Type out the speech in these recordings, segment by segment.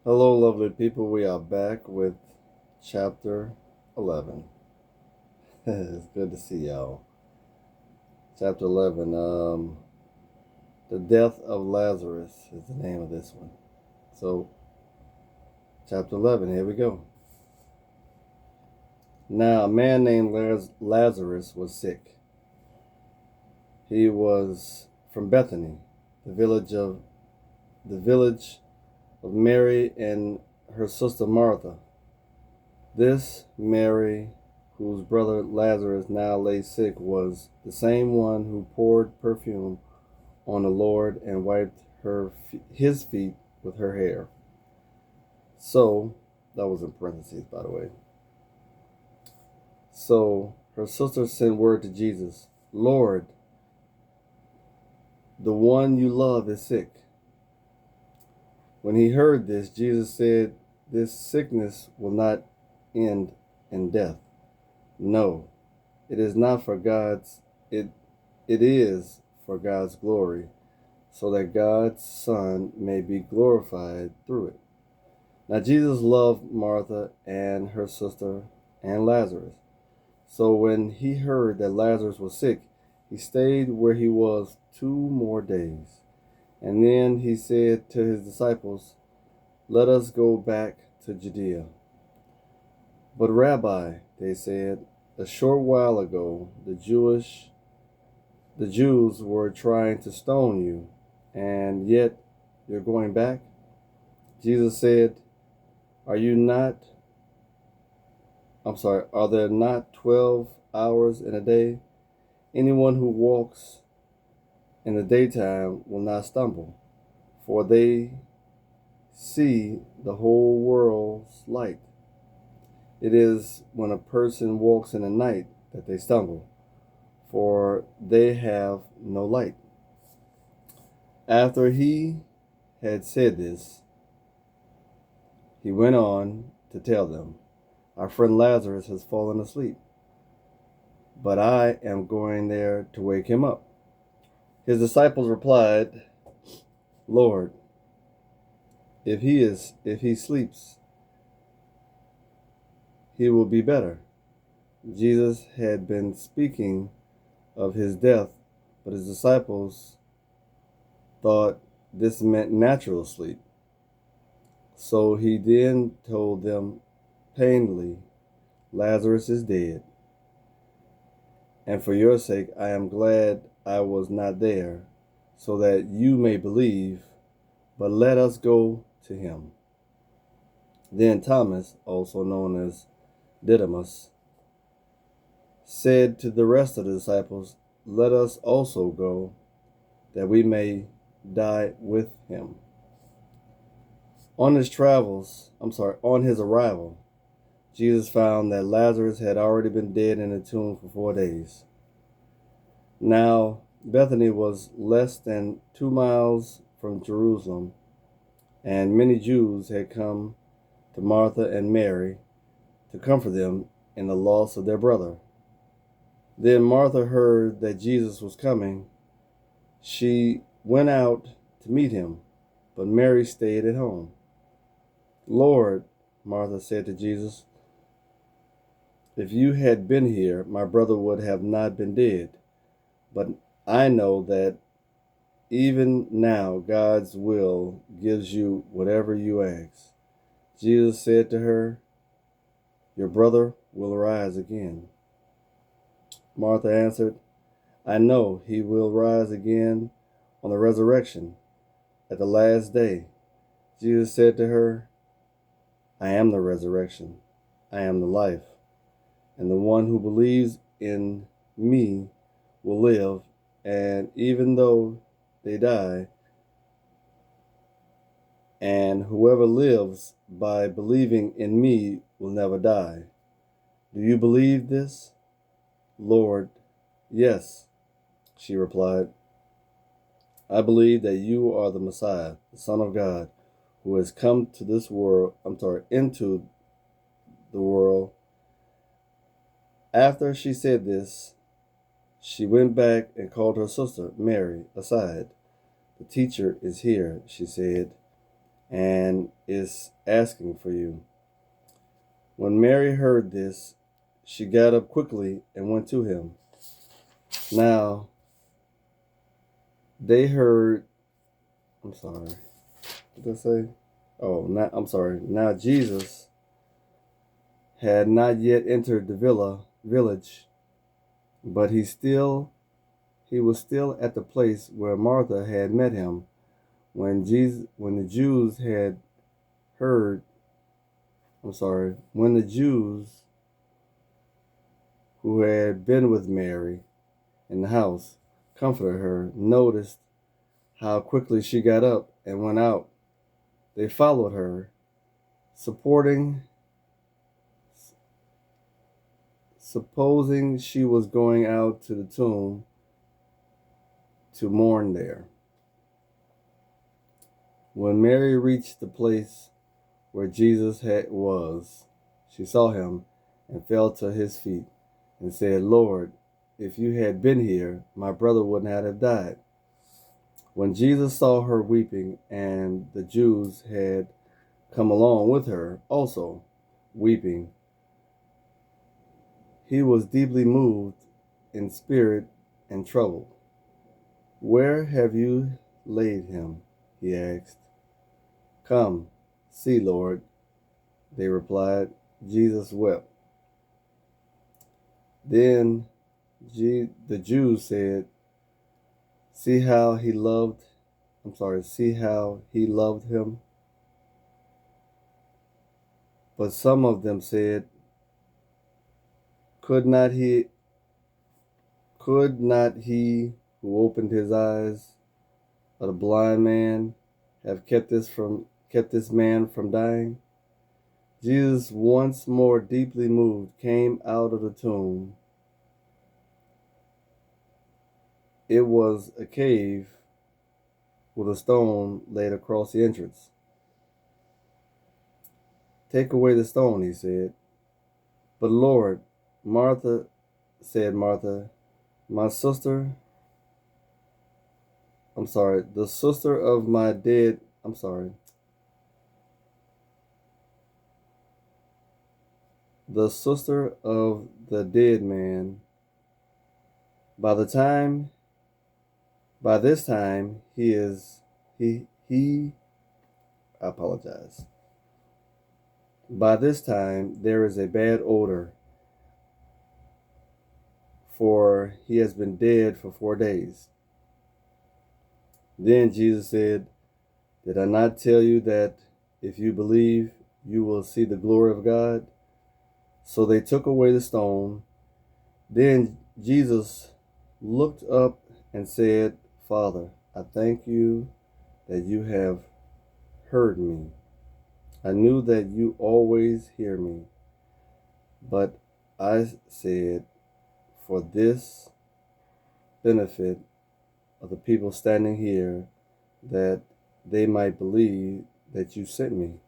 Hello, lovely people. We are back with chapter 11. It's good to see y'all. Chapter 11. The death of Lazarus is the name of this one. So, chapter 11, here we go. Now, a man named Lazarus was sick. He was from Bethany, the village of Mary and her sister Martha. This Mary, whose brother Lazarus now lay sick, was the same one who poured perfume on the Lord and wiped his feet with her hair. So, that was in parentheses, by the way. So, her sister sent word to Jesus, Lord, the one you love is sick. When he heard this, Jesus said, this sickness will not end in death. No, it is not for it is for God's glory, so that God's Son may be glorified through it. Now Jesus loved Martha and her sister and Lazarus. So when he heard that Lazarus was sick, he stayed where he was 2 more days. And then he said to his disciples, let us go back to Judea. But Rabbi, they said, a short while ago, the Jews were trying to stone you, and yet you're going back? Jesus said, are there not 12 hours in a day? Anyone who walks in the daytime will not stumble, for they see the whole world's light. It is when a person walks in the night that they stumble, for they have no light. After he had said this, he went on to tell them, our friend Lazarus has fallen asleep, but I am going there to wake him up. His disciples replied, Lord, if he sleeps, he will be better. Jesus had been speaking of his death, but his disciples thought this meant natural sleep. So he then told them plainly, Lazarus is dead, and for your sake I am glad I was not there, so that you may believe, but let us go to him. Then Thomas, also known as Didymus, said to the rest of the disciples, let us also go, that we may die with him. On his arrival, Jesus found that Lazarus had already been dead in the tomb for 4 days. Now, Bethany was less than 2 miles from Jerusalem, and many Jews had come to Martha and Mary to comfort them in the loss of their brother. Then Martha heard that Jesus was coming. She went out to meet him, but Mary stayed at home. Lord, Martha said to Jesus, if you had been here, my brother would have not been dead. But I know that even now God's will gives you whatever you ask. Jesus said to her, your brother will rise again. Martha answered, I know he will rise again on the resurrection at the last day. Jesus said to her, I am the resurrection, I am the life, and the one who believes in me will live, and even though they die, and whoever lives by believing in me will never die. Do you believe this? Lord, yes, she replied. I believe that you are the Messiah, the Son of God, who has come to into the world. After she said this, she went back and called her sister, Mary, aside. The teacher is here, she said, and is asking for you." When Mary heard this, she got up quickly and went to him. Now, they heard, I'm sorry, what did I say? Oh, I'm sorry. Now Jesus had not yet entered the village, but he was still at the place where Martha had met him. When the Jews had heard, when the Jews who had been with Mary in the house comforted her, noticed how quickly she got up and went out. They followed her, supposing she was going out to the tomb to mourn there. When Mary reached the place where Jesus was, she saw him and fell to his feet and said, "Lord, if you had been here, my brother would not have died." When Jesus saw her weeping, and the Jews had come along with her also weeping, he was deeply moved in spirit and troubled. "Where have you laid him?" he asked. "Come, see, Lord," they replied. Jesus wept. Then the Jews said, see how he loved him." But some of them said, Could not he who opened his eyes of the blind man have kept this man from dying?" Jesus, once more deeply moved, came out of the tomb. It was a cave with a stone laid across the entrance. "Take away the stone," he said. "But Lord," Martha, "my sister, the sister of my dead, the sister of the dead man, by this time I apologize. By this time there is a bad odor, for he has been dead for 4 days." Then Jesus said, "Did I not tell you that if you believe, you will see the glory of God?" So they took away the stone. Then Jesus looked up and said, "Father, I thank you that you have heard me. I knew that you always hear me, but I said for this benefit of the people standing here, that they might believe that you sent me."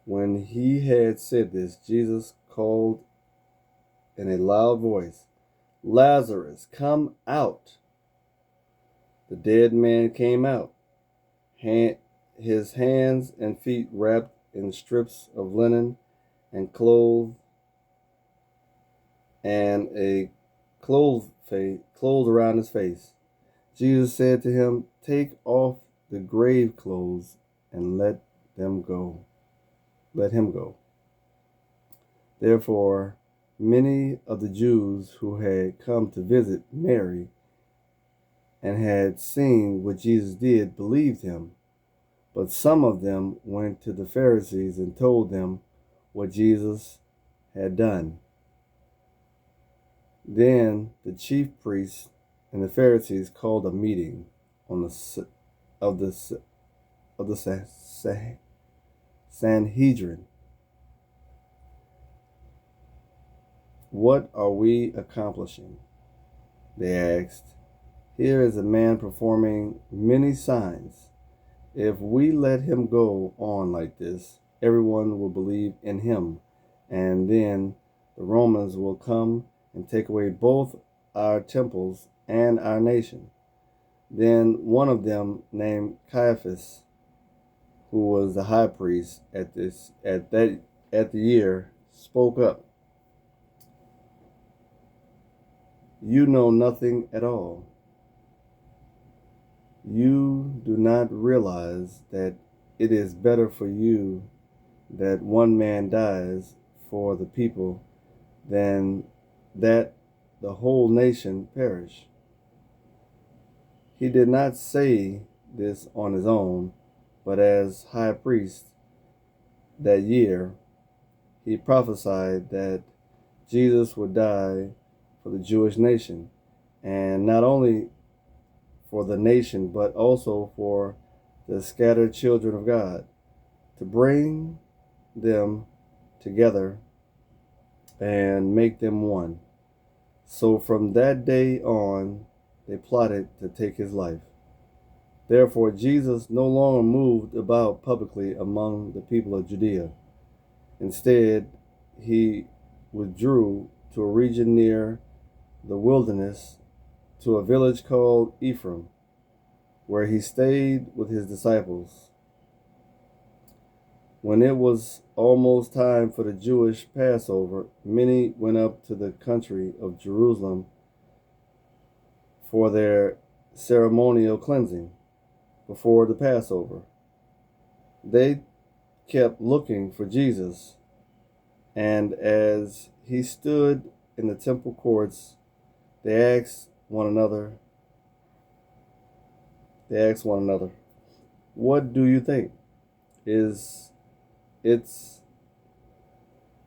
When he had said this, Jesus called in a loud voice, "Lazarus, come out." The dead man came out, his hands and feet wrapped in strips of linen and clothed around his face. Jesus said to him, "Take off the grave clothes and let him go." Therefore, many of the Jews who had come to visit Mary and had seen what Jesus did believed him. But some of them went to the Pharisees and told them what Jesus had done. Then the chief priests and the Pharisees called a meeting of the Sanhedrin. "What are we accomplishing?" they asked. "Here is a man performing many signs. If we let him go on like this, everyone will believe in him, and then the Romans will come and take away both our temples and our nation." Then one of them, named Caiaphas, who was the high priest at the year, spoke up. You know nothing at all. You do not realize that it is better for you that one man dies for the people than that the whole nation perish. He did not say this on his own, but as high priest that year, he prophesied that Jesus would die for the Jewish nation, and not only for the nation, but also for the scattered children of God, to bring them together and make them one. So from that day on, they plotted to take his life. Therefore, Jesus no longer moved about publicly among the people of Judea. Instead, he withdrew to a region near the wilderness, to a village called Ephraim, where he stayed with his disciples. When it was almost time for the Jewish Passover, many went up to the country of Jerusalem for their ceremonial cleansing before the Passover. They kept looking for Jesus, and as he stood in the temple courts, they asked one another, "What do you think?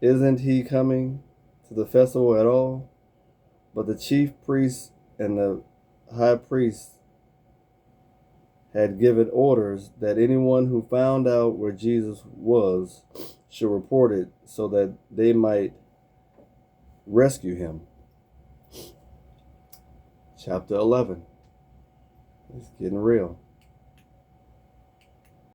Isn't he coming to the festival at all?" But the chief priests and the high priest had given orders that anyone who found out where Jesus was should report it so that they might rescue him. Chapter 11. It's getting real.